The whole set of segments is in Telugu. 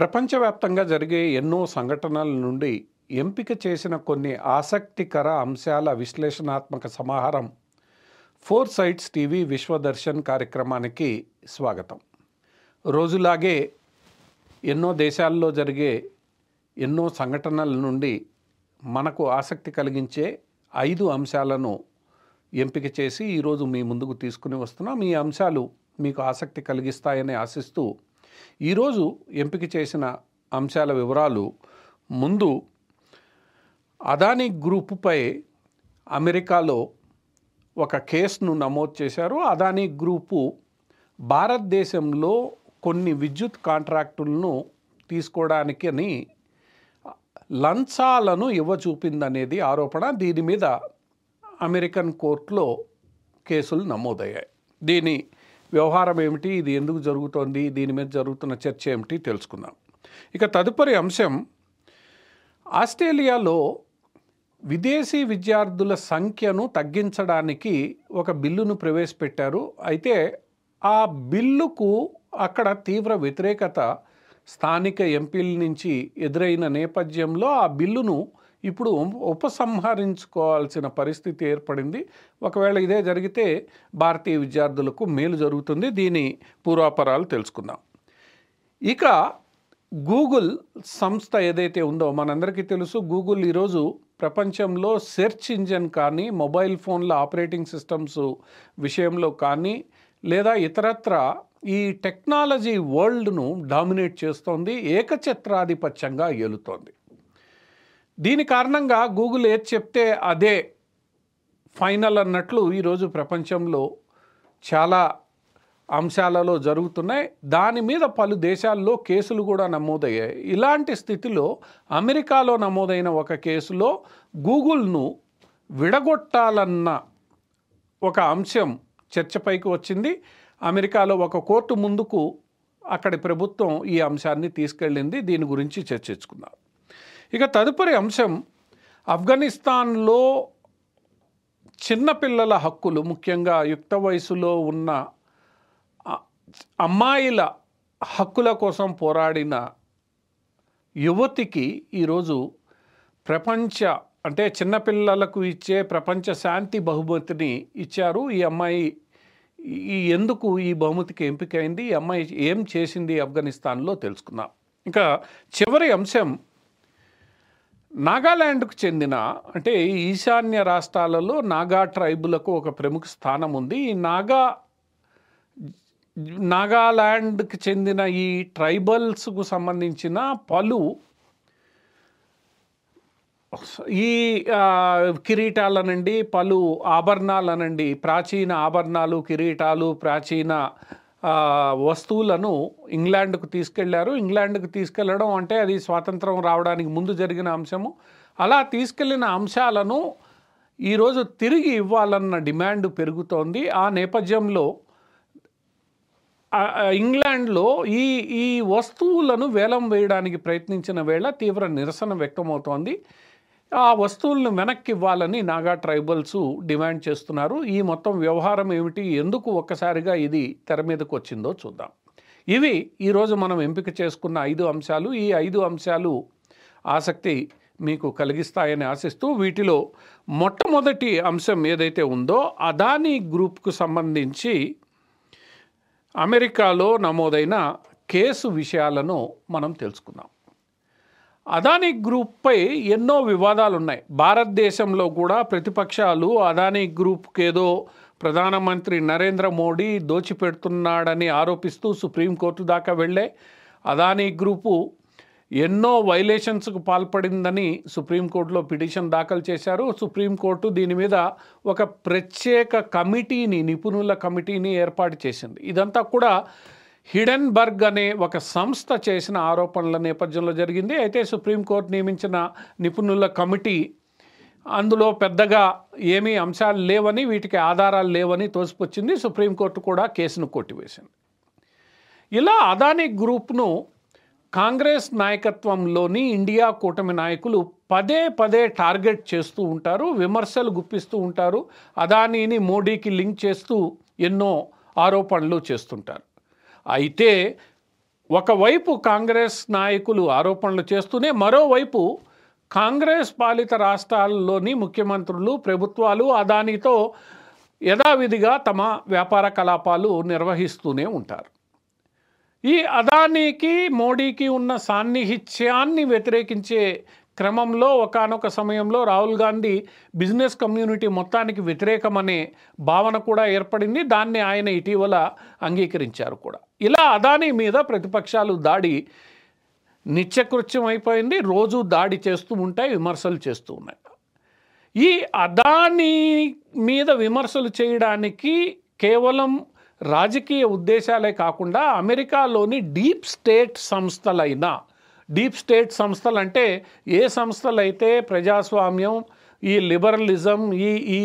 ప్రపంచవ్యాప్తంగా జరిగే ఎన్నో సంఘటనల నుండి ఎంపిక చేసిన కొన్ని ఆసక్తికర అంశాల విశ్లేషణాత్మక సమాహారం ఫోర్ సైట్స్ టీవీ విశ్వదర్శన్ కార్యక్రమానికి స్వాగతం. రోజులాగే ఎన్నో దేశాల్లో జరిగే ఎన్నో సంఘటనల నుండి మనకు ఆసక్తి కలిగించే 5 అంశాలను ఎంపిక చేసి ఈరోజు మీ ముందుకు తీసుకుని వస్తున్నాం. ఈ అంశాలు మీకు ఆసక్తి కలిగిస్తాయని ఆశిస్తూ ఈరోజు ఎంపిక చేసిన అంశాల వివరాలు. ముందు అదానీ గ్రూపుపై అమెరికాలో ఒక కేసును నమోదు చేశారు. అదానీ గ్రూపు భారతదేశంలో కొన్ని విద్యుత్ కాంట్రాక్టులను తీసుకోవడానికి అని లంచాలను ఇవ్వచూపిందనేది ఆరోపణ. దీని మీద అమెరికన్ కోర్టులో కేసులు నమోదయ్యాయి. దీని వ్యవహారం ఏమిటి, ఇది ఎందుకు జరుగుతోంది, దీని మీద జరుగుతున్న చర్చ ఏమిటి తెలుసుకుందాం. ఇక తదుపరి అంశం, ఆస్ట్రేలియాలో విదేశీ విద్యార్థుల సంఖ్యను తగ్గించడానికి ఒక బిల్లును ప్రవేశపెట్టారు. అయితే ఆ బిల్లుకు అక్కడ తీవ్ర వ్యతిరేకత స్థానిక ఎంపీల నుంచి ఎదురైన నేపథ్యంలో ఆ బిల్లును ఇప్పుడు ఉపసంహరించుకోవాల్సిన పరిస్థితి ఏర్పడింది. ఒకవేళ ఇదే జరిగితే భారతీయ విద్యార్థులకు మేలు జరుగుతుంది. దీని పూర్వాపరాలు తెలుసుకుందాం. ఇక గూగుల్ సంస్థ ఏదైతే ఉందో మనందరికీ తెలుసు, గూగుల్ ఈరోజు ప్రపంచంలో సెర్చ్ ఇంజన్ కానీ, మొబైల్ ఫోన్ల ఆపరేటింగ్ సిస్టమ్స్ విషయంలో కానీ, లేదా ఇతరత్ర ఈ టెక్నాలజీ వరల్డ్ను డామినేట్ చేస్తోంది, ఏకఛత్రాధిపత్యంగా ఏలుతోంది. దీని కారణంగా గూగుల్ ఏది చెప్తే అదే ఫైనల్ అన్నట్లు ఈరోజు ప్రపంచంలో చాలా అంశాలలో జరుగుతున్నాయి. దాని మీద పలు దేశాల్లో కేసులు కూడా నమోదయ్యాయి. ఇలాంటి స్థితిలో అమెరికాలో నమోదైన ఒక కేసులో గూగుల్ను విడగొట్టాలన్న ఒక అంశం చర్చపైకి వచ్చింది. అమెరికాలో ఒక కోర్టు ముందుకు అక్కడి ప్రభుత్వం ఈ అంశాన్ని తీసుకెళ్ళింది. దీని గురించి చర్చించుకుందాం. ఇక తదుపరి అంశం, ఆఫ్ఘనిస్తాన్లో చిన్నపిల్లల హక్కులు, ముఖ్యంగా యుక్త వయసులో ఉన్న అమ్మాయిల హక్కుల కోసం పోరాడిన యువతికి ఈరోజు అంటే చిన్నపిల్లలకు ఇచ్చే ప్రపంచ శాంతి బహుమతిని ఇచ్చారు. ఈ అమ్మాయి ఎందుకు ఈ బహుమతికి ఎంపికైంది, ఈ అమ్మాయి ఏం చేసింది ఆఫ్ఘనిస్తాన్లో తెలుసుకుందాం. ఇంకా చివరి అంశం, నాగాల్యాండ్కు చెందిన, అంటే ఈశాన్య రాష్ట్రాలలో నాగా ట్రైబులకు ఒక ప్రముఖ స్థానం ఉంది. ఈ నాగాల్యాండ్కి చెందిన ఈ ట్రైబల్స్కు సంబంధించిన పలు ఈ కిరీటాలనండి, పలు ఆభరణాలనండి, ప్రాచీన ఆభరణాలు, కిరీటాలు, ప్రాచీన వస్తువులను ఇంగ్లాండ్కు తీసుకెళ్లారు. ఇంగ్లాండ్కు తీసుకెళ్లడం అంటే అది స్వాతంత్రం రావడానికి ముందు జరిగిన అంశము. అలా తీసుకెళ్లిన అంశాలను ఈరోజు తిరిగి ఇవ్వాలన్న డిమాండ్ పెరుగుతోంది. ఆ నేపథ్యంలో ఇంగ్లాండ్లో ఈ వస్తువులను వేలం వేయడానికి ప్రయత్నించిన వేళ తీవ్ర నిరసన వ్యక్తమవుతోంది. ఆ వస్తువులను వెనక్కి ఇవ్వాలని నాగా ట్రైబల్స్ డిమాండ్ చేస్తున్నారు. ఈ మొత్తం వ్యవహారం ఏమిటి, ఎందుకు ఒక్కసారిగా ఇది తెర మీదకు వచ్చిందో చూద్దాం. ఇవి ఈరోజు మనం ఎంపిక చేసుకున్న 5 అంశాలు. ఈ 5 అంశాలు ఆసక్తి మీకు కలిగిస్తాయని ఆశిస్తూ, వీటిలో మొట్టమొదటి అంశం ఏదైతే ఉందో అదానీ గ్రూప్కు సంబంధించి అమెరికాలో నమోదైన కేసు విషయాలను మనం తెలుసుకుందాం. అదానీ గ్రూప్పై ఎన్నో వివాదాలు ఉన్నాయి. భారతదేశంలో కూడా ప్రతిపక్షాలు అదానీ గ్రూప్కి ఏదో ప్రధానమంత్రి నరేంద్ర మోడీ దోచిపెడుతున్నాడని ఆరోపిస్తూ సుప్రీంకోర్టు దాకా వెళ్ళే అదానీ గ్రూపు ఎన్నో వైలేషన్స్కు పాల్పడిందని సుప్రీంకోర్టులో పిటిషన్ దాఖలు చేశారు. సుప్రీంకోర్టు దీని మీద ఒక ప్రత్యేక కమిటీని, నిపుణుల కమిటీని ఏర్పాటు చేసింది. ఇదంతా కూడా హిడెన్బర్గ్ అనే ఒక సంస్థ చేసిన ఆరోపణల నేపథ్యంలో జరిగింది. అయితే సుప్రీంకోర్టు నియమించిన నిపుణుల కమిటీ అందులో పెద్దగా ఏమీ అంశాలు లేవని, వీటికి ఆధారాలు లేవని తోసిపుచ్చింది. సుప్రీంకోర్టు కూడా కేసును కొట్టివేసింది. ఇలా అదానీ గ్రూప్ను కాంగ్రెస్ నాయకత్వంలోని ఇండియా కూటమి నాయకులు పదే పదే టార్గెట్ చేస్తూ ఉంటారు, విమర్శలు గుప్పిస్తూ ఉంటారు, అదానీని మోడీకి లింక్ చేస్తూ ఎన్నో ఆరోపణలు చేస్తుంటారు. అయితే ఒకవైపు కాంగ్రెస్ నాయకులు ఆరోపణలు చేస్తూనే మరోవైపు కాంగ్రెస్ పాలిత రాష్ట్రాల్లోని ముఖ్యమంత్రులు ప్రభుత్వాలు అదానితో యథావిధిగా తమ వ్యాపార కలాపాలు నిర్వహిస్తూనే ఉంటారు. ఈ అదానీకి మోడీకి ఉన్న సాన్నిహిత్యాన్ని వ్యతిరేకించే క్రమంలో ఒకానొక సమయంలో రాహుల్ గాంధీ బిజినెస్ కమ్యూనిటీ మొత్తానికి వ్యతిరేకమనే భావన కూడా ఏర్పడింది. దాన్ని ఆయన ఇటీవల అంగీకరించారు కూడా. ఇలా అదానీ మీద ప్రతిపక్షాలు దాడి నిత్యకృత్యం అయిపోయింది. రోజు దాడి చేస్తూ ఉంటాయి, విమర్శలు చేస్తూ ఉన్నాయి. ఈ అదానీ మీద విమర్శలు చేయడానికి కేవలం రాజకీయ ఉద్దేశాలే కాకుండా అమెరికాలోని డీప్ స్టేట్ సంస్థలు అంటే ఏ సంస్థలైతే ప్రజాస్వామ్యం, ఈ లిబరలిజం, ఈ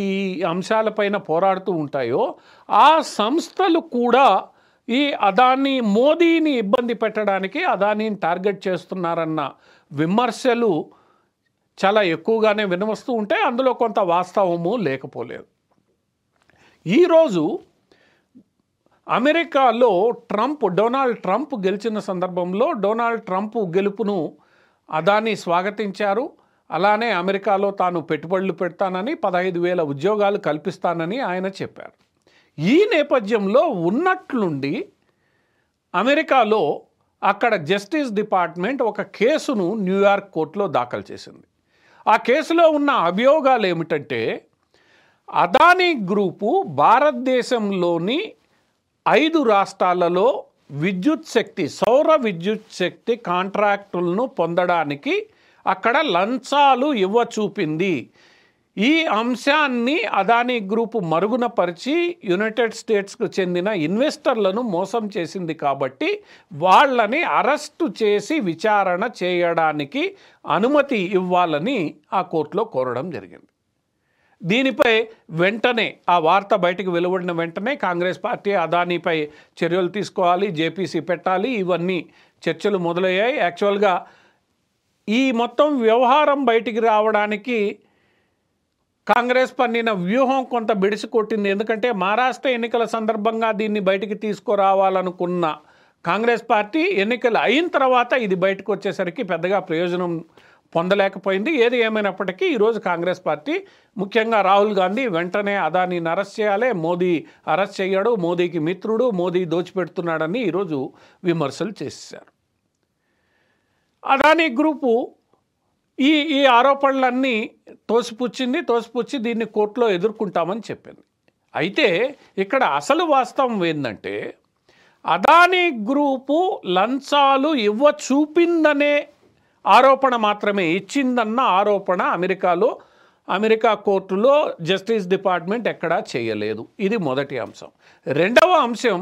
అంశాలపైన పోరాడుతూ ఉంటాయో ఆ సంస్థలు కూడా ఈ అదానీ మోదీని ఇబ్బంది పెట్టడానికి అదానీని టార్గెట్ చేస్తున్నారన్న విమర్శలు చాలా ఎక్కువగానే వినవస్తూ ఉంటే అందులో కొంత వాస్తవము లేకపోలేదు. ఈరోజు అమెరికాలో డొనాల్డ్ ట్రంప్ గెలిచిన సందర్భంలో డొనాల్డ్ ట్రంప్ గెలుపును అదానీ స్వాగతించారు. అలానే అమెరికాలో తాను పెట్టుబడులు పెడతానని 15,000 ఉద్యోగాలు కల్పిస్తానని ఆయన చెప్పారు. ఈ నేపథ్యంలో ఉన్నట్లుండి అమెరికాలో అక్కడ జస్టిస్ డిపార్ట్మెంట్ ఒక కేసును న్యూయార్క్ కోర్టులో దాఖలు చేసింది. ఆ కేసులో ఉన్న అభియోగాలు ఏమిటంటే అదానీ గ్రూపు భారతదేశంలోని 5 రాష్ట్రాలలో సౌర విద్యుత్ శక్తి కాంట్రాక్టులను పొందడానికి అక్కడ లంచాలు ఇవ్వచూపింది. ఈ అంశాన్ని అదానీ గ్రూపు మరుగున పరిచి యునైటెడ్ స్టేట్స్కు చెందిన ఇన్వెస్టర్లను మోసం చేసింది కాబట్టి వాళ్ళని అరెస్టు చేసి విచారణ చేయడానికి అనుమతి ఇవ్వాలని ఆ కోర్టులో కోరడం జరిగింది. దీనిపై వెంటనే ఆ వార్త బయటకు వెలువడిన వెంటనే కాంగ్రెస్ పార్టీ అదానీపై చర్యలు తీసుకోవాలి, జేపీసీ పెట్టాలి, ఇవన్నీ చర్చలు మొదలయ్యాయి. యాక్చువల్గా ఈ మొత్తం వ్యవహారం బయటికి రావడానికి కాంగ్రెస్ పన్నిన వ్యూహం కొంత బిడిసి కొట్టింది. ఎందుకంటే మహారాష్ట్ర ఎన్నికల సందర్భంగా దీన్ని బయటికి తీసుకురావాలనుకున్న కాంగ్రెస్ పార్టీ ఎన్నికలు అయిన తర్వాత ఇది బయటకు వచ్చేసరికి పెద్దగా ప్రయోజనం పొందలేకపోయింది. ఏది ఏమైనప్పటికీ ఈరోజు కాంగ్రెస్ పార్టీ ముఖ్యంగా రాహుల్ గాంధీ వెంటనే అదానీని అరెస్ట్ చేయాలి, మోదీ అరెస్ట్ చేయడు, మోదీకి మిత్రుడు, మోదీ దోచిపెడుతున్నాడని ఈరోజు విమర్శలు చేశారు. అదానీ గ్రూపు ఈ ఆరోపణలన్నీ తోసిపుచ్చి దీన్ని కోర్టులో ఎదుర్కొంటామని చెప్పింది. అయితే ఇక్కడ అసలు వాస్తవం ఏంటంటే అదానీ గ్రూపు లంచాలు చూపిందనే ఆరోపణ మాత్రమే, ఇచ్చిందన్న ఆరోపణ అమెరికా కోర్టులో జస్టిస్ డిపార్ట్మెంట్ ఎక్కడా చేయలేదు. ఇది మొదటి అంశం. రెండవ అంశం,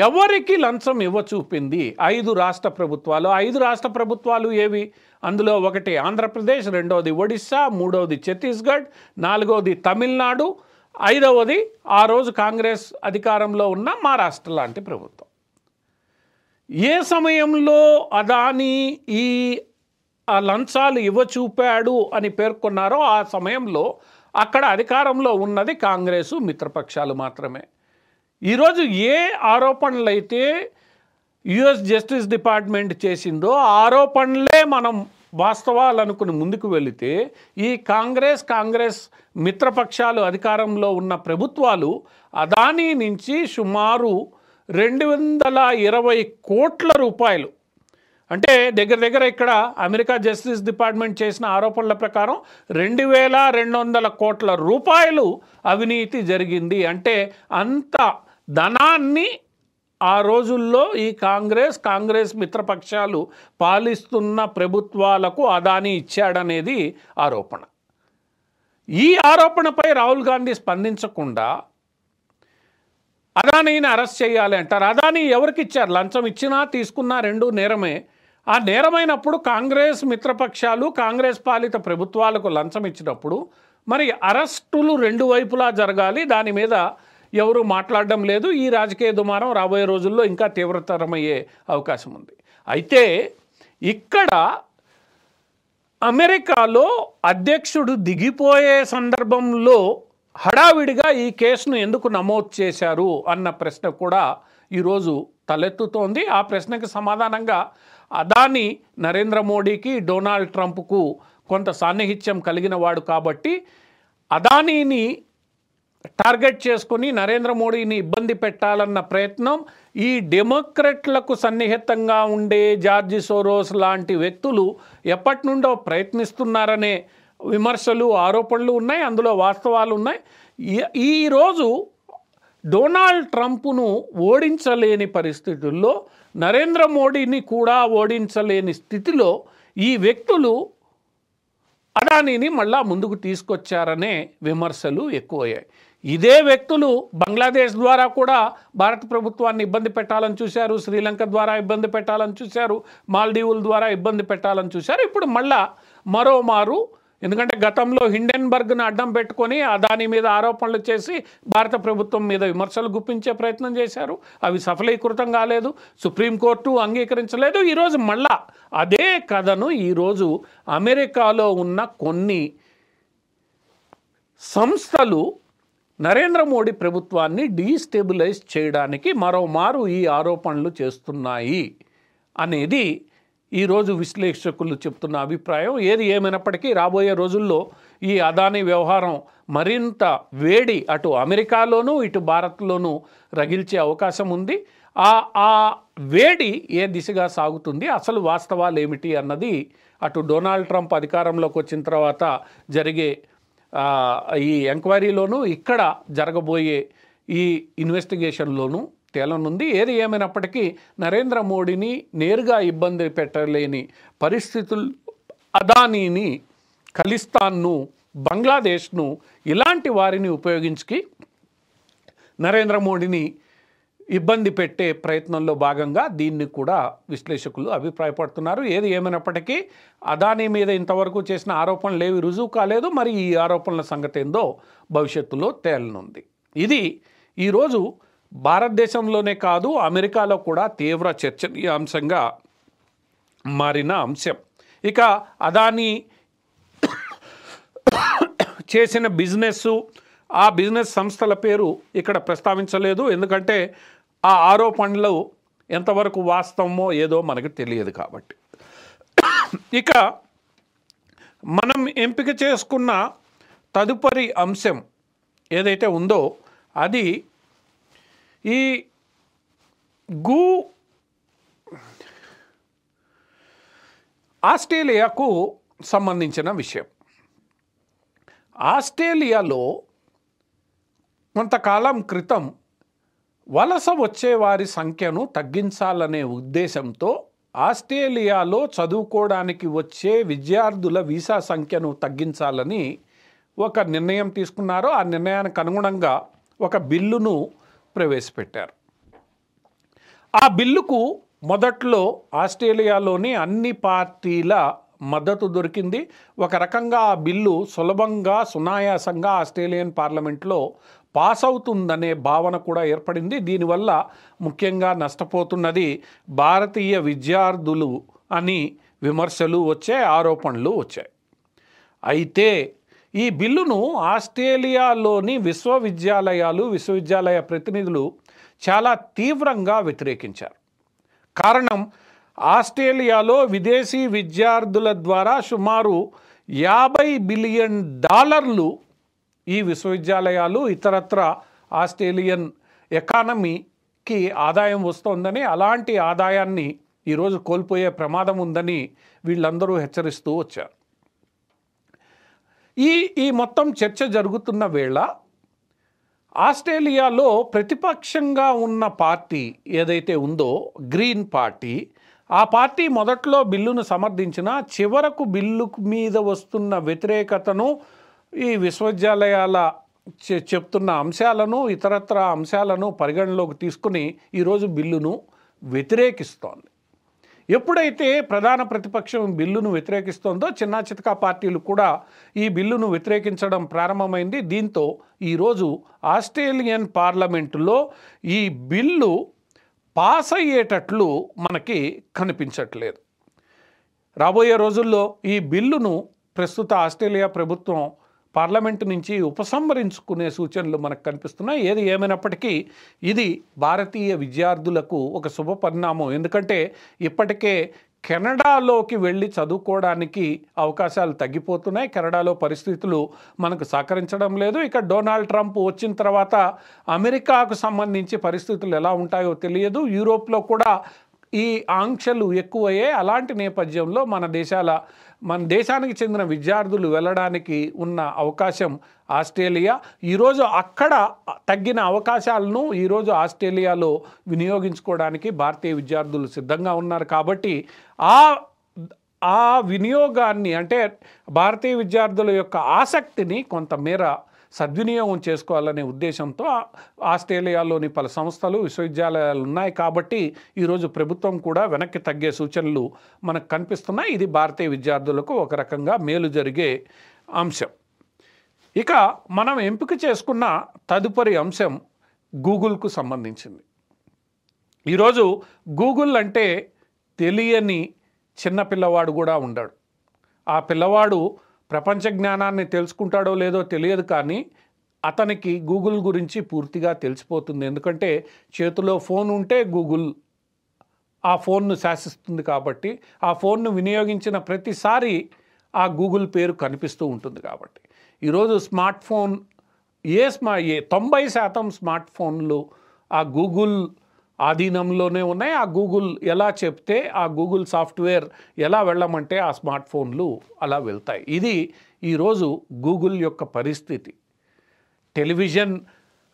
ఎవరికి లంచం చూపింది? 5 రాష్ట్ర ప్రభుత్వాలు. 5 రాష్ట్ర ప్రభుత్వాలు ఏవి? అందులో ఒకటి ఆంధ్రప్రదేశ్, రెండవది ఒడిస్సా, మూడవది ఛత్తీస్గఢ్, నాలుగవది తమిళనాడు, 5వది ఆ రోజు కాంగ్రెస్ అధికారంలో ఉన్న మహారాష్ట్ర లాంటి ప్రభుత్వం. ఏ సమయంలో అదానీ ఈ లంచాలు చూపాడు అని పేర్కొన్నారో ఆ సమయంలో అక్కడ అధికారంలో ఉన్నది కాంగ్రెసు మిత్రపక్షాలు మాత్రమే. ఈరోజు ఏ ఆరోపణలైతే యుఎస్ జస్టిస్ డిపార్ట్మెంట్ చేసిందో ఆ ఆరోపణలే మనం వాస్తవాలు అనుకుని ముందుకు వెళితే ఈ కాంగ్రెస్ మిత్రపక్షాలు అధికారంలో ఉన్న ప్రభుత్వాలు అదానీ నుంచి సుమారు 220 కోట్ల రూపాయలు, అంటే దగ్గర ఇక్కడ అమెరికా జస్టిస్ డిపార్ట్మెంట్ చేసిన ఆరోపణల ప్రకారం 2,200 కోట్ల రూపాయలు అవినీతి జరిగింది. అంటే అంత ధనాన్ని ఆ రోజుల్లో ఈ కాంగ్రెస్ మిత్రపక్షాలు పాలిస్తున్న ప్రభుత్వాలకు అదానీ ఇచ్చాడనేది ఆరోపణ. ఈ ఆరోపణపై రాహుల్ గాంధీ స్పందించకుండా అదానీని అరెస్ట్ చేయాలి అంటారు. అదానీ ఎవరికి ఇచ్చారు? లంచం ఇచ్చినా తీసుకున్నా రెండూ నేరమే. ఆ నేరమైనప్పుడు కాంగ్రెస్ మిత్రపక్షాలు కాంగ్రెస్ పాలిత ప్రభుత్వాలకు లంచం ఇచ్చినప్పుడు మరి అరెస్టులు రెండు వైపులా జరగాలి. దాని మీద ఎవరు మాట్లాడడం లేదు. ఈ రాజకీయ దుమారం రాబోయే రోజుల్లో ఇంకా తీవ్రతరమయ్యే అవకాశం ఉంది. అయితే ఇక్కడ అమెరికాలో అధ్యక్షుడు దిగిపోయే సందర్భంలో హడావిడిగా ఈ కేసును ఎందుకు నమోదు చేశారు అన్న ప్రశ్న కూడా ఈరోజు తలెత్తుతోంది. ఆ ప్రశ్నకి సమాధానంగా అదానీ నరేంద్ర మోడీకి, డొనాల్డ్ ట్రంప్కు కొంత సాన్నిహిత్యం కలిగిన వాడు కాబట్టి అదానీని టార్గెట్ చేసుకుని నరేంద్ర మోడీని ఇబ్బంది పెట్టాలన్న ప్రయత్నం ఈ డెమోక్రట్లకు సన్నిహితంగా ఉండే జార్జ్ సోరోస్ లాంటి వ్యక్తులు ఎప్పటి నుండో ప్రయత్నిస్తున్నారనే విమర్శలు, ఆరోపణలు ఉన్నాయి. అందులో వాస్తవాలు ఉన్నాయి. ఈరోజు డొనాల్డ్ ట్రంప్ను ఓడించలేని పరిస్థితుల్లో, నరేంద్ర మోడీని కూడా ఓడించలేని స్థితిలో ఈ వ్యక్తులు అదానీని మళ్ళా ముందుకు తీసుకొచ్చారనే విమర్శలు ఎక్కువయ్యాయి. ఇదే వ్యక్తులు బంగ్లాదేశ్ ద్వారా కూడా భారత ప్రభుత్వాన్ని ఇబ్బంది పెట్టాలని చూశారు, శ్రీలంక ద్వారా ఇబ్బంది పెట్టాలని చూశారు, మాల్దీవుల ద్వారా ఇబ్బంది పెట్టాలని చూశారు. ఇప్పుడు మళ్ళా మరోమారు, ఎందుకంటే గతంలో హిండెన్బర్గ్ను అడ్డం పెట్టుకొని అదానీ మీద ఆరోపణలు చేసి భారత ప్రభుత్వం మీద విమర్శలు గుప్పించే ప్రయత్నం చేశారు. అవి సఫలీకృతం కాలేదు, సుప్రీంకోర్టు అంగీకరించలేదు. ఈరోజు మళ్ళా అదే కథను ఈరోజు అమెరికాలో ఉన్న కొన్ని సంస్థలు నరేంద్ర మోడీ ప్రభుత్వాన్ని డీస్టెబిలైజ్ చేయడానికి మరోమారు ఈ ఆరోపణలు చేస్తున్నాయి అనేది ఈరోజు విశ్లేషకులు చెప్తున్న అభిప్రాయం. ఏది ఏమైనప్పటికీ రాబోయే రోజుల్లో ఈ అదానీ వ్యవహారం మరింత వేడి అటు అమెరికాలోనూ ఇటు భారత్లోనూ రగిల్చే అవకాశం ఉంది. ఆ వేడి ఏ దిశగా సాగుతుంది, అసలు వాస్తవాలు ఏమిటి అన్నది అటు డొనాల్డ్ ట్రంప్ అధికారంలోకి వచ్చిన తర్వాత జరిగే ఈ ఎంక్వైరీలోనూ ఇక్కడ జరగబోయే ఈ ఇన్వెస్టిగేషన్లోనూ తేలనుంది. ఏది ఏమైనప్పటికీ నరేంద్ర మోడీని నేరుగా ఇబ్బంది పెట్టలేని పరిస్థితులు అదానీని, ఖలిస్తాన్ను, బంగ్లాదేశ్ను ఇలాంటి వారిని ఉపయోగించి నరేంద్ర మోడీని ఇబ్బంది పెట్టే ప్రయత్నంలో భాగంగా దీన్ని కూడా విశ్లేషకులు అభిప్రాయపడుతున్నారు. ఏది ఏమైనప్పటికీ అదానీ మీద ఇంతవరకు చేసిన ఆరోపణలు ఏవి రుజువు కాలేదు. మరి ఈ ఆరోపణల సంగతి ఏందో భవిష్యత్తులో తేలనుంది. ఇది ఈరోజు భారతదేశంలోనే కాదు అమెరికాలో కూడా తీవ్ర చర్చనీయాంశంగా మారిన అంశం. ఇక అదానీ చేసిన బిజినెస్, ఆ బిజినెస్ సంస్థల పేరు ఇక్కడ ప్రస్తావించలేదు. ఎందుకంటే ఆ ఆరోపణలు ఎంతవరకు వాస్తవమో ఏదో మనకు తెలియదు కాబట్టి. ఇక మనం ఎంపిక చేసుకున్న తదుపరి అంశం ఏదైతే ఉందో అది ఈ ఆస్ట్రేలియాకు సంబంధించిన విషయం. ఆస్ట్రేలియాలో కొంతకాలం క్రితం వలస వచ్చే వారి సంఖ్యను తగ్గించాలనే ఉద్దేశంతో ఆస్ట్రేలియాలో చదువుకోవడానికి వచ్చే విద్యార్థుల వీసా సంఖ్యను తగ్గించాలని ఒక నిర్ణయం తీసుకున్నారు. ఆ నిర్ణయానికి అనుగుణంగా ఒక బిల్లును ప్రవేశపెట్టారు. ఆ బిల్లుకు మొదట్లో ఆస్ట్రేలియాలోని అన్ని పార్టీల మద్దతు దొరికింది. ఒక రకంగా ఆ బిల్లు సులభంగా, సునాయాసంగా ఆస్ట్రేలియన్ పార్లమెంట్లో పాస్ అవుతుందనే భావన కూడా ఏర్పడింది. దీనివల్ల ముఖ్యంగా నష్టపోతున్నది భారతీయ విద్యార్థులు అని విమర్శలు వచ్చాయి, ఆరోపణలు వచ్చాయి. అయితే ఈ బిల్లును ఆస్ట్రేలియాలోని విశ్వవిద్యాలయ ప్రతినిధులు చాలా తీవ్రంగా వ్యతిరేకించారు. కారణం, ఆస్ట్రేలియాలో విదేశీ విద్యార్థుల ద్వారా సుమారు $50 బిలియన్ ఈ విశ్వవిద్యాలయాలు ఇతరత్ర ఆస్ట్రేలియన్ ఎకానమీకి ఆదాయం వస్తోందని, అలాంటి ఆదాయాన్ని ఈరోజు కోల్పోయే ప్రమాదం ఉందని వీళ్ళందరూ హెచ్చరిస్తూ వచ్చారు. ఈ మొత్తం చర్చ జరుగుతున్న వేళ ఆస్ట్రేలియాలో ప్రతిపక్షంగా ఉన్న పార్టీ ఏదైతే ఉందో గ్రీన్ పార్టీ, ఆ పార్టీ మొదట్లో బిల్లును సమర్థించినా చివరకు బిల్లు మీద వస్తున్న వ్యతిరేకతను, ఈ విశ్వవిద్యాలయాల చెప్తున్న అంశాలను, ఇతరత్ర అంశాలను పరిగణలోకి తీసుకుని ఈరోజు బిల్లును వ్యతిరేకిస్తోంది. ఎప్పుడైతే ప్రధాన ప్రతిపక్షం బిల్లును వ్యతిరేకిస్తోందో చిన్నా చితకా పార్టీలు కూడా ఈ బిల్లును వ్యతిరేకించడం ప్రారంభమైంది. దీంతో ఈరోజు ఆస్ట్రేలియన్ పార్లమెంటులో ఈ బిల్లు పాస్ అయ్యేటట్లు మనకి కనిపించట్లేదు. రాబోయే రోజుల్లో ఈ బిల్లును ప్రస్తుత ఆస్ట్రేలియా ప్రభుత్వం పార్లమెంటు నుంచి ఉపసంహరించుకునే సూచనలు మనకు కనిపిస్తున్నాయి. ఏది ఏమైనప్పటికీ ఇది భారతీయ విద్యార్థులకు ఒక శుభ పరిణామం. ఎందుకంటే ఇప్పటికే కెనడాలోకి వెళ్ళి చదువుకోవడానికి అవకాశాలు తగ్గిపోతున్నాయి. కెనడాలో పరిస్థితులు మనకు సహకరించడం లేదు. ఇక డొనాల్డ్ ట్రంప్ వచ్చిన తర్వాత అమెరికాకు సంబంధించి పరిస్థితులు ఎలా ఉంటాయో తెలియదు. యూరోప్లో కూడా ఈ ఆంక్షలు ఎక్కువయ్యాయి. అలాంటి నేపథ్యంలో మన దేశానికి చెందిన విద్యార్థులు వెళ్ళడానికి ఉన్న అవకాశం ఆస్ట్రేలియా. ఈరోజు అక్కడ తగ్గిన అవకాశాలను ఈరోజు ఆస్ట్రేలియాలో వినియోగించుకోవడానికి భారతీయ విద్యార్థులు సిద్ధంగా ఉన్నారు. కాబట్టి ఆ వినియోగాన్ని అంటే భారతీయ విద్యార్థుల యొక్క ఆసక్తిని కొంతమేర సద్వినియోగం చేసుకోవాలనే ఉద్దేశంతో ఆస్ట్రేలియాలోని పలు సంస్థలు విశ్వవిద్యాలయాలు ఉన్నాయి. కాబట్టి ఈరోజు ప్రభుత్వం కూడా వెనక్కి తగ్గే సూచనలు మనకు కనిపిస్తున్నాయి. ఇది భారతీయ విద్యార్థులకు ఒక రకంగా మేలు జరిగే అంశం. ఇక మనం ఎంపిక చేసుకున్న తదుపరి అంశం గూగుల్కు సంబంధించింది. ఈరోజు గూగుల్ అంటే తెలియని చిన్న పిల్లవాడు కూడా ఉన్నాడు. ఆ పిల్లవాడు ప్రపంచ జ్ఞానాన్ని తెలుసుకుంటాడో లేదో తెలియదు, కానీ అతనికి గూగుల్ గురించి పూర్తిగా తెలిసిపోతుంది. ఎందుకంటే చేతిలో ఫోన్ ఉంటే గూగుల్ ఆ ఫోన్ను శాసిస్తుంది. కాబట్టి ఆ ఫోన్ను వినియోగించిన ప్రతిసారి ఆ గూగుల్ పేరు కనిపిస్తూ ఉంటుంది. కాబట్టి ఈరోజు స్మార్ట్ ఫోన్ 90% స్మార్ట్ ఫోన్లు ఆ గూగుల్ ఆధీనంలోనే ఉన్నాయి. ఆ గూగుల్ ఎలా చెప్తే ఆ గూగుల్ సాఫ్ట్వేర్ ఎలా వెళ్ళమంటే ఆ స్మార్ట్ ఫోన్లు అలా వెళ్తాయి. ఇది ఈరోజు గూగుల్ యొక్క పరిస్థితి.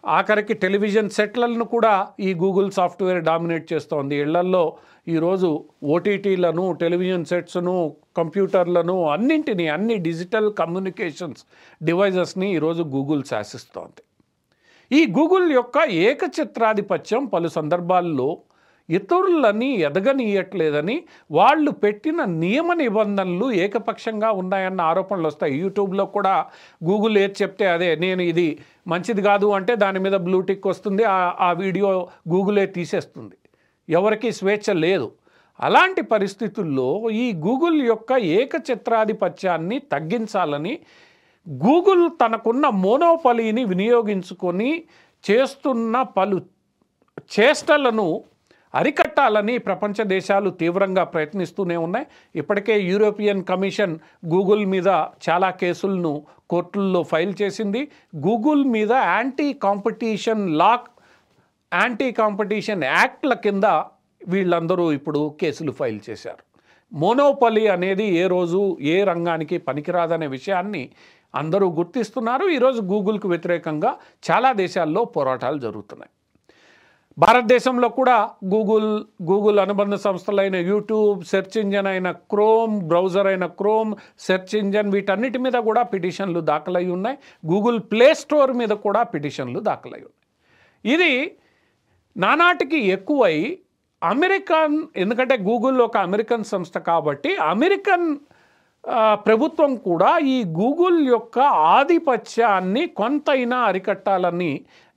ఆఖరికి టెలివిజన్ సెట్లను కూడా ఈ గూగుల్ సాఫ్ట్వేర్ డామినేట్ చేస్తోంది. ఇళ్లల్లో ఈరోజు ఓటీటీలను, టెలివిజన్ సెట్స్ను, కంప్యూటర్లను అన్ని డిజిటల్ కమ్యూనికేషన్స్ డివైజెస్ని ఈరోజు గూగుల్ శాసిస్తోంది. ఈ గూగుల్ యొక్క ఏకఛత్రాధిపత్యం పలు సందర్భాల్లో ఇతరులని ఎదగనీయట్లేదని, వాళ్ళు పెట్టిన నియమ నిబంధనలు ఏకపక్షంగా ఉన్నాయన్న ఆరోపణలు వస్తాయి. యూట్యూబ్లో కూడా గూగుల్ ఏది చెప్తే అదే, నేను ఇది మంచిది కాదు అంటే దాని మీద బ్లూ టిక్ వస్తుంది, ఆ వీడియో గూగులే తీసేస్తుంది. ఎవరికీ స్వేచ్ఛ లేదు. అలాంటి పరిస్థితుల్లో ఈ గూగుల్ యొక్క ఏకఛత్రాధిపత్యాన్ని తగ్గించాలని గూగుల్ తనకున్న మోనోపలీని వినియోగించుకొని చేస్తున్న పలు చేష్టలను అరికట్టాలని ప్రపంచ దేశాలు తీవ్రంగా ప్రయత్నిస్తూనే ఉన్నాయి. ఇప్పటికే యూరోపియన్ కమిషన్ గూగుల్ మీద చాలా కేసులను కోర్టుల్లో ఫైల్ చేసింది. గూగుల్ మీద యాంటీ కాంపిటీషన్ యాక్ట్ల కింద వీళ్ళందరూ ఇప్పుడు కేసులు ఫైల్ చేశారు. మోనోపలీ అనేది ఏ రోజు ఏ రంగానికి పనికిరాదనే విషయాన్ని అందరూ గుర్తిస్తున్నారు. ఈరోజు గూగుల్కు వ్యతిరేకంగా చాలా దేశాల్లో పోరాటాలు జరుగుతున్నాయి. భారతదేశంలో కూడా గూగుల్ అనుబంధ సంస్థలైన యూట్యూబ్, సెర్చ్ ఇంజన్ అయిన క్రోమ్, బ్రౌజర్ అయిన క్రోమ్, సెర్చ్ ఇంజన్ వీటన్నిటి మీద కూడా పిటిషన్లు దాఖలై ఉన్నాయి. గూగుల్ ప్లే స్టోర్ మీద కూడా పిటిషన్లు దాఖలై ఉన్నాయి. ఇది నానాటికి ఎక్కువై ఎందుకంటే గూగుల్ ఒక అమెరికన్ సంస్థ కాబట్టి అమెరికన్ ప్రభుత్వం కూడా ఈ గూగుల్ యొక్క ఆధిపత్యాన్ని కొంతైనా అరికట్టాలని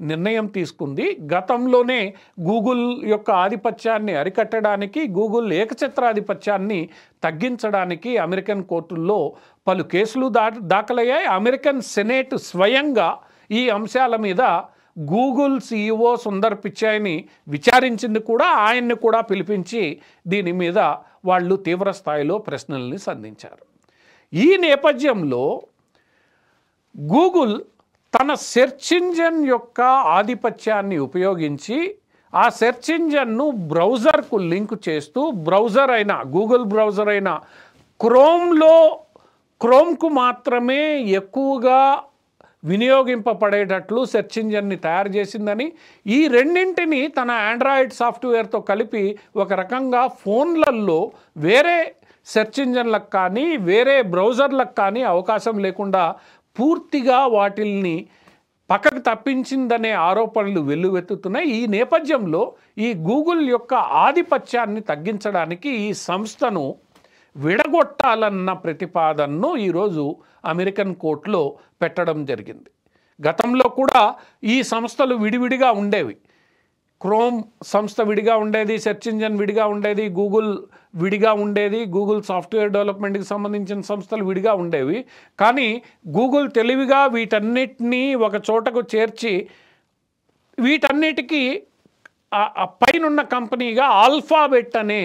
నిర్ణయం తీసుకుంది. గతంలోనే గూగుల్ యొక్క ఆధిపత్యాన్ని అరికట్టడానికి, గూగుల్ ఏకఛత్రాధిపత్యాన్ని తగ్గించడానికి అమెరికన్ కోర్టుల్లో పలు కేసులు దాఖలయ్యాయి. అమెరికన్ సెనేట్ స్వయంగా ఈ అంశాల మీద గూగుల్ CEO సుందర్ పిచాయ్ని విచారించింది కూడా. ఆయన్ని కూడా పిలిపించి దీని మీద వాళ్ళు తీవ్ర స్థాయిలో ప్రశ్నల్ని సంధించారు. ఈ నేపథ్యంలో గూగుల్ తన సెర్చ్ ఇంజన్ యొక్క ఆధిపత్యాన్ని ఉపయోగించి ఆ సెర్చ్ ఇంజన్ను బ్రౌజర్కు లింక్ చేస్తూ గూగుల్ బ్రౌజర్ అయిన క్రోమ్కు మాత్రమే ఎక్కువగా వినియోగింపబడేటట్లు సెర్చ్ ఇంజన్ని తయారు చేసిందని, ఈ రెండింటిని తన ఆండ్రాయిడ్ సాఫ్ట్వేర్తో కలిపి ఒక రకంగా ఫోన్లలో వేరే సెర్చ్ ఇంజన్లకు కానీ వేరే బ్రౌజర్లకు కానీ అవకాశం లేకుండా పూర్తిగా వాటిల్ని పక్కకు తప్పించిందనే ఆరోపణలు వెల్లువెత్తుతున్నాయి. ఈ నేపథ్యంలో ఈ గూగుల్ యొక్క ఆధిపత్యాన్ని తగ్గించడానికి ఈ సంస్థను విడగొట్టాలన్న ప్రతిపాదనను ఈరోజు అమెరికన్ కోర్టులో పెట్టడం జరిగింది. గతంలో కూడా ఈ సంస్థలు విడివిడిగా ఉండేవి. క్రోమ్ సంస్థ విడిగా ఉండేది, సెర్చ్ ఇంజన్ విడిగా ఉండేది, గూగుల్ విడిగా ఉండేది, గూగుల్ సాఫ్ట్వేర్ డెవలప్మెంట్కి సంబంధించిన సంస్థలు విడిగా ఉండేవి. కానీ గూగుల్ తెలివిగా వీటన్నిటినీ ఒక చోటకు చేర్చి వీటన్నిటికీ పైనున్న కంపెనీగా ఆల్ఫాబెట్ అనే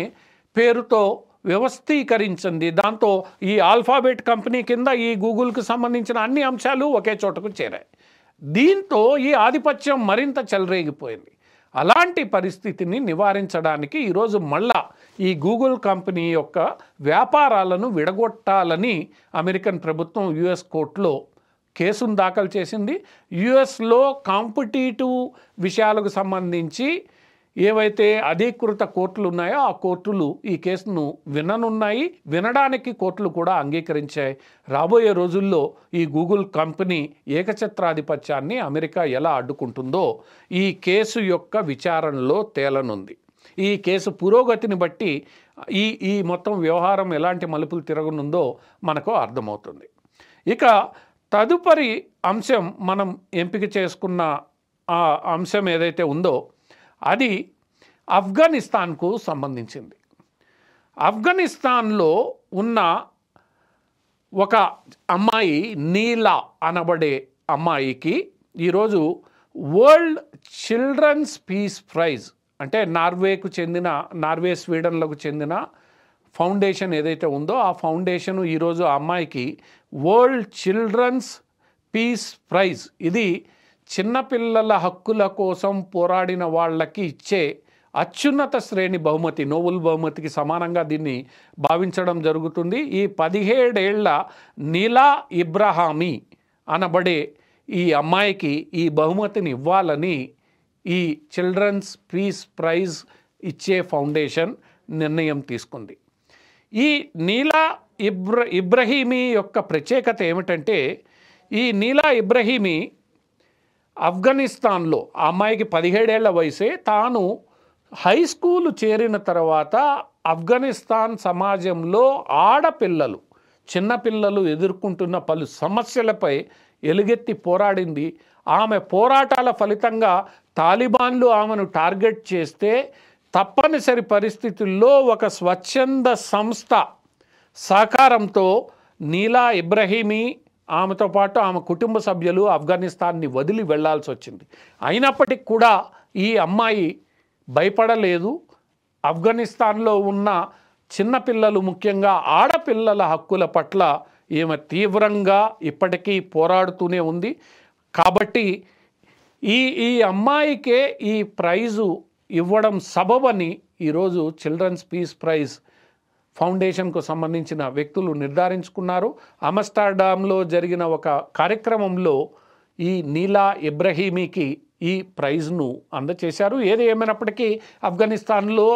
పేరుతో వ్యవస్థీకరించింది. దాంతో ఈ ఆల్ఫాబెట్ కంపెనీ కింద ఈ గూగుల్కి సంబంధించిన అన్ని అంశాలు ఒకే చోటకు చేరాయి. దీంతో ఈ ఆధిపత్యం మరింత చెలరేగిపోయింది. అలాంటి పరిస్థితిని నివారించడానికి ఈరోజు మళ్ళా ఈ గూగుల్ కంపెనీ యొక్క వ్యాపారాలను విడగొట్టాలని అమెరికన్ ప్రభుత్వం యుఎస్ కోర్టులో కేసును దాఖలు చేసింది. యుఎస్లో కాంపిటీటివ్ విషయాలకు సంబంధించి ఏవైతే అధీకృత కోర్టులు ఉన్నాయో ఆ కోర్టులు ఈ కేసును విననున్నాయి. వినడానికి కోర్టులు కూడా అంగీకరించాయి. రాబోయే రోజుల్లో ఈ గూగుల్ కంపెనీ ఏకఛత్రాధిపత్యాన్ని అమెరికా ఎలా అడ్డుకుంటుందో ఈ కేసు యొక్క విచారణలో తేలనుంది. ఈ కేసు పురోగతిని బట్టి ఈ మొత్తం వ్యవహారం ఎలాంటి మలుపులు తిరగనుందో మనకు అర్థమవుతుంది. ఇక తదుపరి అంశం మనం ఎంపిక చేసుకున్న ఆ అంశం ఏదైతే ఉందో అది ఆఫ్ఘనిస్తాన్కు సంబంధించింది. ఆఫ్ఘనిస్తాన్లో ఉన్న ఒక అమ్మాయి నీలా అనబడే అమ్మాయికి ఈరోజు వరల్డ్ చిల్డ్రన్స్ పీస్ ప్రైజ్ అంటే నార్వే స్వీడన్లకు చెందిన ఫౌండేషన్ ఏదైతే ఉందో ఆ ఫౌండేషన్ ఈరోజు ఆ అమ్మాయికి వరల్డ్ చిల్డ్రన్స్ పీస్ ప్రైజ్, ఇది చిన్నపిల్లల హక్కుల కోసం పోరాడిన వాళ్ళకి ఇచ్చే అత్యున్నత శ్రేణి బహుమతి, నోబెల్ బహుమతికి సమానంగా దీన్ని భావించడం జరుగుతుంది. ఈ 17 ఏళ్ల నీలా ఇబ్రహామీ అనబడే ఈ అమ్మాయికి ఈ బహుమతిని ఇవ్వాలని ఈ చిల్డ్రన్స్ పీస్ ప్రైజ్ ఇచ్చే ఫౌండేషన్ నిర్ణయం తీసుకుంది. ఈ నీలా ఇబ్రహీమీ యొక్క ప్రత్యేకత ఏమిటంటే ఈ నీలా ఇబ్రహీమీ ఆఫ్ఘనిస్తాన్లో ఆ అమ్మాయికి 17 ఏళ్ల వయసే, తాను హై స్కూలు చేరిన తర్వాత ఆఫ్ఘనిస్తాన్ సమాజంలో ఆడపిల్లలు చిన్నపిల్లలు ఎదుర్కొంటున్న పలు సమస్యలపై ఎలుగెత్తి పోరాడింది. ఆమె పోరాటాల ఫలితంగా తాలిబాన్లు ఆమెను టార్గెట్ చేస్తే తప్పనిసరి పరిస్థితుల్లో ఒక స్వచ్ఛంద సంస్థ సహకారంతో నీలా ఇబ్రహీమీ ఆమెతో పాటు ఆమె కుటుంబ సభ్యులు ఆఫ్ఘనిస్తాన్ని వదిలి వెళ్లాల్సి వచ్చింది. అయినప్పటికీ కూడా ఈ అమ్మాయి భయపడలేదు. ఆఫ్ఘనిస్తాన్లో ఉన్న చిన్నపిల్లలు ముఖ్యంగా ఆడపిల్లల హక్కుల పట్ల ఈమె తీవ్రంగా ఇప్పటికీ పోరాడుతూనే ఉంది. కాబట్టి ఈ అమ్మాయికే ఈ ప్రైజు ఇవ్వడం సబబని ఈరోజు చిల్డ్రన్స్ పీస్ ప్రైజ్ ఫౌండేషన్కు సంబంధించిన వ్యక్తులు నిర్ధారించుకున్నారు. ఆమ్స్టర్డామ్లో జరిగిన ఒక కార్యక్రమంలో ఈ నీలా ఇబ్రహీమీకి ఈ ప్రైజ్ను అందచేశారు. ఏది ఏమైనప్పటికీ ఆఫ్ఘనిస్తాన్లో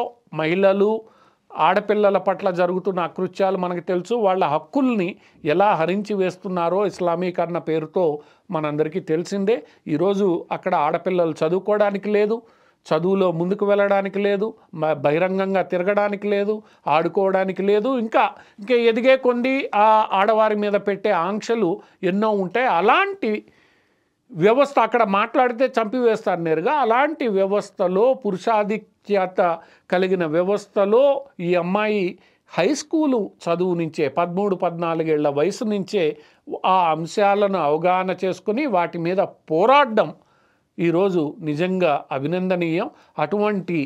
మహిళలు ఆడపిల్లల పట్ల జరుగుతున్న అకృత్యాలు మనకు తెలుసు. వాళ్ళ హక్కుల్ని ఎలా హరించి వేస్తున్నారో ఇస్లామీకరణ పేరుతో మనందరికీ తెలిసిందే. ఈరోజు అక్కడ ఆడపిల్లలు చదువుకోవడానికి లేదు, చదువులో ముందుకు వెళ్ళడానికి లేదు, బహిరంగంగా తిరగడానికి లేదు, ఆడుకోవడానికి లేదు. ఇంకా ఎదిగే కొంది ఆ ఆడవారి మీద పెట్టే ఆంక్షలు ఎన్నో ఉంటాయి. అలాంటి వ్యవస్థ అక్కడ మాట్లాడితే చంపివేస్తారు నేరుగా. అలాంటి వ్యవస్థలో పురుషాధిక్యత కలిగిన వ్యవస్థలో ఈ అమ్మాయి హై స్కూలు చదువు నుంచే 13-14 ఏళ్ల వయసు నుంచే ఆ అంశాలను అవగాహన చేసుకుని వాటి మీద పోరాడడం ఈరోజు నిజంగా అభినందనీయం. అటువంటి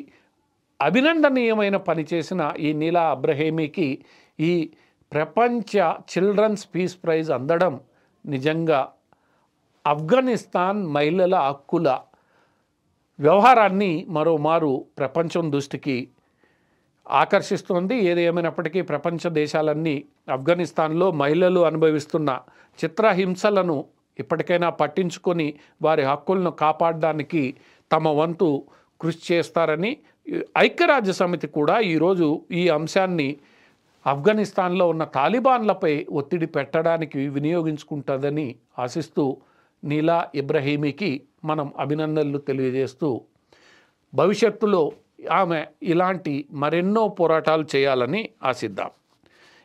అభినందనీయమైన పని చేసిన ఈ నీలా ఇబ్రహీమీకి ఈ ప్రపంచ చిల్డ్రన్స్ పీస్ ప్రైజ్ అందడం నిజంగా ఆఫ్ఘనిస్తాన్ మహిళల హక్కుల వ్యవహారాన్ని మరోమారు ప్రపంచం దృష్టికి ఆకర్షిస్తుంది. ఏది ఏమైనప్పటికీ ప్రపంచ దేశాలన్నీ ఆఫ్ఘనిస్తాన్లో మహిళలు అనుభవిస్తున్న చిత్రహింసలను ఇప్పటికైనా పట్టించుకొని వారి హక్కులను కాపాడడానికి తమ వంతు కృషి చేస్తారని ఐక్యరాజ్య సమితి కూడా ఈరోజు ఈ అంశాన్ని ఆఫ్ఘనిస్తాన్లో ఉన్న తాలిబాన్లపై ఒత్తిడి పెట్టడానికి వినియోగించుకుంటుందని ఆశిస్తూ నీలా ఇబ్రహీమీకి మనం అభినందనలు తెలియజేస్తూ భవిష్యత్తులో ఆమె ఇలాంటి మరెన్నో పోరాటాలు చేయాలని ఆశిద్దాం.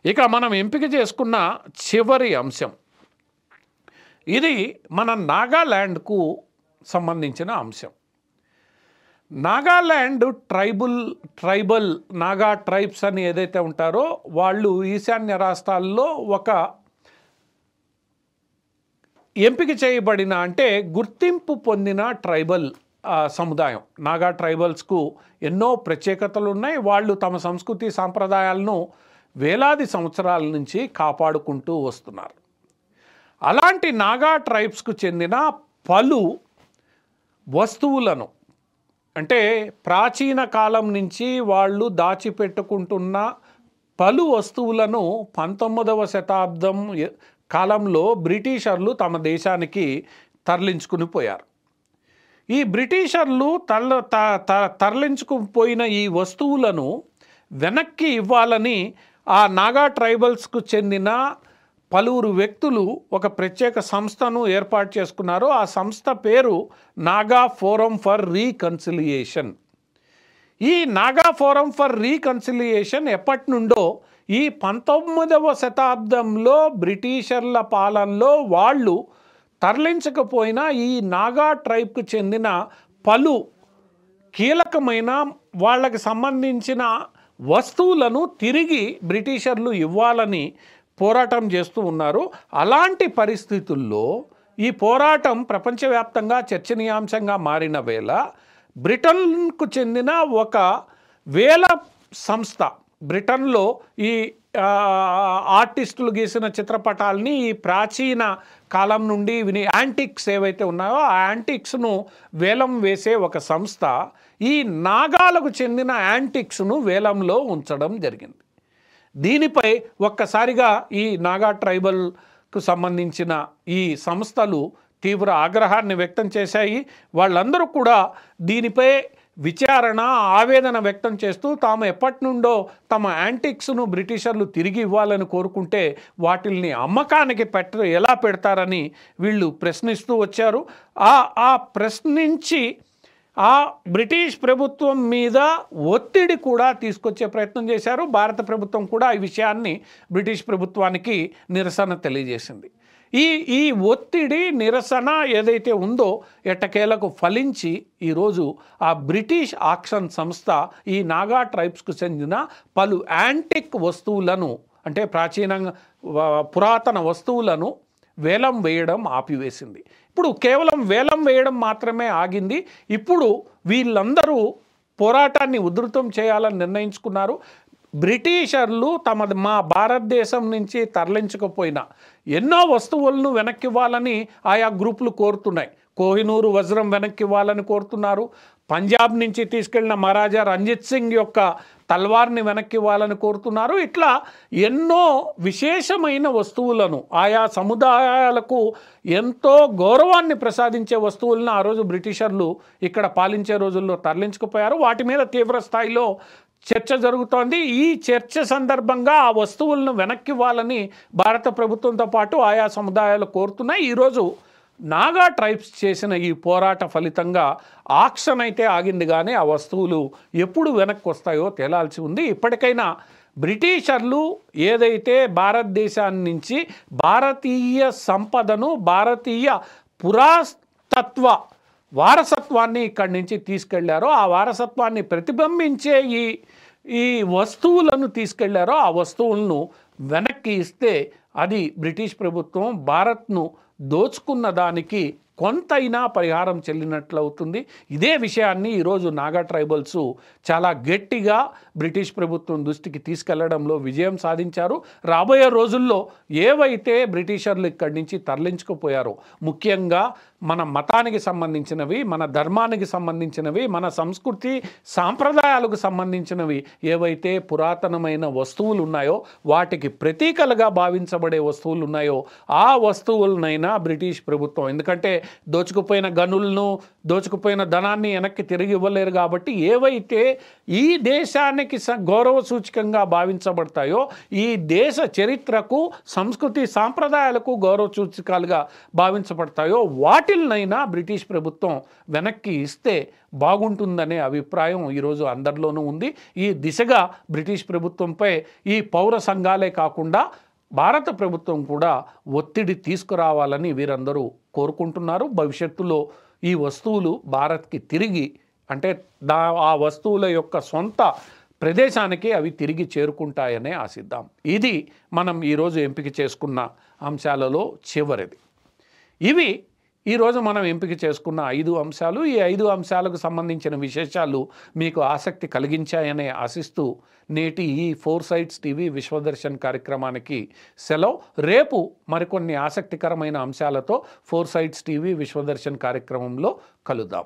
ఇక మనం ఎంపిక చేసుకున్న చివరి అంశం ఇది మన నాగాల్యాండ్కు సంబంధించిన అంశం. నాగాల్యాండ్ ట్రైబల్ నాగా ట్రైబ్స్ అని ఏదైతే ఉంటారో వాళ్ళు ఈశాన్య రాష్ట్రాల్లో ఒక ఎంపిక చేయబడిన అంటే గుర్తింపు పొందిన ట్రైబల్ సముదాయం. నాగా ట్రైబల్స్కు ఎన్నో ప్రత్యేకతలు ఉన్నాయి. వాళ్ళు తమ సంస్కృతి సాంప్రదాయాలను వేలాది సంవత్సరాల నుంచి కాపాడుకుంటూ వస్తున్నారు. అలాంటి నాగా ట్రైబ్స్కు చెందిన పలు వస్తువులను అంటే ప్రాచీన కాలం నుంచి వాళ్ళు దాచిపెట్టుకుంటున్న పలు వస్తువులను 19వ శతాబ్దం కాలంలో బ్రిటిషర్లు తమ దేశానికి తరలించుకుని పోయారు. ఈ బ్రిటిషర్లు తరలించుకుపోయిన ఈ వస్తువులను వెనక్కి ఇవ్వాలని ఆ నాగా ట్రైబల్స్కు చెందిన పలువురు వ్యక్తులు ఒక ప్రత్యేక సంస్థను ఏర్పాటు చేసుకున్నారు. ఆ సంస్థ పేరు నాగా ఫోరం ఫర్ రీకన్సిలియేషన్. ఈ నాగా ఫోరం ఫర్ రీకన్సిలియేషన్ ఎప్పటి నుండో ఈ 19వ శతాబ్దంలో బ్రిటిషర్ల పాలనలో వాళ్ళు తరలించకపోయినా ఈ నాగా ట్రైబ్కు చెందిన పలు కీలకమైన వాళ్ళకి సంబంధించిన వస్తువులను తిరిగి బ్రిటిషర్లు ఇవ్వాలని పోరాటం చేస్తూ ఉన్నారు. అలాంటి పరిస్థితుల్లో ఈ పోరాటం ప్రపంచవ్యాప్తంగా చర్చనీయాంశంగా మారిన వేళ బ్రిటన్కు చెందిన ఒక వేల సంస్థ, బ్రిటన్లో ఈ ఆర్టిస్టులు గీసిన చిత్రపటాలని ఈ ప్రాచీన కాలం నుండి యాంటిక్స్ ఏవైతే ఉన్నాయో ఆ యాంటిక్స్ను వేలం వేసే ఒక సంస్థ ఈ నాగాలకు చెందిన యాంటిక్స్ను వేలంలో ఉంచడం జరిగింది. దీనిపై ఒక్కసారిగా ఈ నాగా ట్రైబల్కు సంబంధించిన ఈ సంస్థలు తీవ్ర ఆగ్రహాన్ని వ్యక్తం చేశాయి. వాళ్ళందరూ కూడా దీనిపై విచారణ, ఆవేదన వ్యక్తం చేస్తూ తాము ఎప్పటి నుండో తమ యాంటిక్స్ను బ్రిటిషర్లు తిరిగి ఇవ్వాలని కోరుకుంటే వాటిల్ని అమ్మకానికి ఎలా పెడతారని వీళ్ళు ప్రశ్నిస్తూ వచ్చారు. ఆ ప్రశ్నించి ఆ బ్రిటిష్ ప్రభుత్వం మీద ఒత్తిడి కూడా తీసుకొచ్చే ప్రయత్నం చేశారు. భారత ప్రభుత్వం కూడా ఈ విషయాన్ని బ్రిటిష్ ప్రభుత్వానికి నిరసన తెలియజేసింది. ఈ ఒత్తిడి, నిరసన ఏదైతే ఉందో ఎట్టకేలకు ఫలించి ఈరోజు ఆ బ్రిటిష్ ఆక్షన్ సంస్థ ఈ నాగా ట్రైబ్స్కు చెందిన పలు యాంటిక్ వస్తువులను అంటే పురాతన వస్తువులను వేలం వేయడం ఆపివేసింది. ఇప్పుడు కేవలం వేలం వేయడం మాత్రమే ఆగింది. ఇప్పుడు వీళ్ళందరూ పోరాటాన్ని ఉధృతం చేయాలని నిర్ణయించుకున్నారు. బ్రిటిషర్లు మా భారతదేశం నుంచి తరలించకపోయినా ఎన్నో వస్తువులను వెనక్కివ్వాలని ఆయా గ్రూపులు కోరుతున్నాయి. కోహినూరు వజ్రం వెనక్కివ్వాలని కోరుతున్నారు. పంజాబ్ నుంచి తీసుకెళ్లిన మహారాజా రంజిత్ సింగ్ యొక్క తల్వార్ని వెనక్కివ్వాలని కోరుతున్నారు. ఇట్లా ఎన్నో విశేషమైన వస్తువులను ఆయా సముదాయాలకు ఎంతో గౌరవాన్ని ప్రసాదించే వస్తువులను ఆ రోజు బ్రిటిషర్లు ఇక్కడ పాలించే రోజుల్లో తరలించుకుపోయారు. వాటి మీద తీవ్ర స్థాయిలో చర్చ జరుగుతోంది. ఈ చర్చ సందర్భంగా ఆ వస్తువులను వెనక్కివ్వాలని భారత ప్రభుత్వంతో పాటు ఆయా సముదాయాలు కోరుతున్నాయి. ఈరోజు నాగా ట్రైబ్స్ చేసిన ఈ పోరాట ఫలితంగా ఆక్షన్ అయితే ఆగింది, కానీ ఆ వస్తువులు ఎప్పుడు వెనక్కి వస్తాయో తేలాల్సి ఉంది. ఇప్పటికైనా బ్రిటిషర్లు ఏదైతే భారతదేశాన్ని నుంచి భారతీయ సంపదను, భారతీయ పురాతత్వ వారసత్వాన్ని ఇక్కడి నుంచి తీసుకెళ్లారో, ఆ వారసత్వాన్ని ప్రతిబింబించే ఈ వస్తువులను తీసుకెళ్లారో ఆ వస్తువులను వెనక్కి ఇస్తే అది బ్రిటిష్ ప్రభుత్వం భారత్ను దోచుకున్న దానికి కొంతైనా పరిహారం చెల్లినట్లు అవుతుంది. ఇదే విషయాన్ని ఈరోజు నాగా ట్రైబల్స్ చాలా గట్టిగా బ్రిటిష్ ప్రభుత్వం దృష్టికి తీసుకెళ్లడంలో విజయం సాధించారు. రాబోయే రోజుల్లో ఏవైతే బ్రిటిషర్లు ఇక్కడి నుంచి తరలించుకుపోయారో, ముఖ్యంగా మన మతానికి సంబంధించినవి, మన ధర్మానికి సంబంధించినవి, మన సంస్కృతి సాంప్రదాయాలకు సంబంధించినవి ఏవైతే పురాతనమైన వస్తువులు ఉన్నాయో, వాటికి ప్రతీకలుగా భావించబడే వస్తువులు ఉన్నాయో ఆ వస్తువులనైనా బ్రిటిష్ ప్రభుత్వం, ఎందుకంటే దోచుకుపోయిన గనులను, దోచుకుపోయిన ధనాన్ని వెనక్కి తిరిగి ఇవ్వలేరు కాబట్టి ఏవైతే ఈ దేశానికి గౌరవ సూచకంగా భావించబడతాయో, ఈ దేశ చరిత్రకు, సంస్కృతి సాంప్రదాయాలకు గౌరవ సూచకాలుగా భావించబడతాయో వాటిల్నైనా బ్రిటిష్ ప్రభుత్వం వెనక్కి ఇస్తే బాగుంటుందనే అభిప్రాయం ఈరోజు అందరిలోనూ ఉంది. ఈ దిశగా బ్రిటిష్ ప్రభుత్వంపై ఈ పౌర సంఘాలే కాకుండా భారత ప్రభుత్వం కూడా ఒత్తిడి తీసుకురావాలని వీరందరూ కోరుకుంటున్నారు. భవిష్యత్తులో ఈ వస్తువులు భారత్కి తిరిగి అంటే ఆ వస్తువుల యొక్క సొంత ప్రదేశానికి అవి తిరిగి చేరుకుంటాయనే ఆశిద్దాం. ఇది మనం ఈరోజు ఎంపిక చేసుకున్న అంశాలలో చివరిది. ఇవి ఈరోజు మనం ఎంపిక చేసుకున్న 5 అంశాలు. ఈ 5 అంశాలకు సంబంధించిన విశేషాలు మీకు ఆసక్తి కలిగించాయనే ఆశిస్తూ నేటి ఈ 4 సైట్స్ టీవీ విశ్వదర్శన్ కార్యక్రమానికి సెలవు. రేపు మరికొన్ని ఆసక్తికరమైన అంశాలతో 4 సైట్స్ టీవీ విశ్వదర్శన్ కార్యక్రమంలో కలుద్దాం.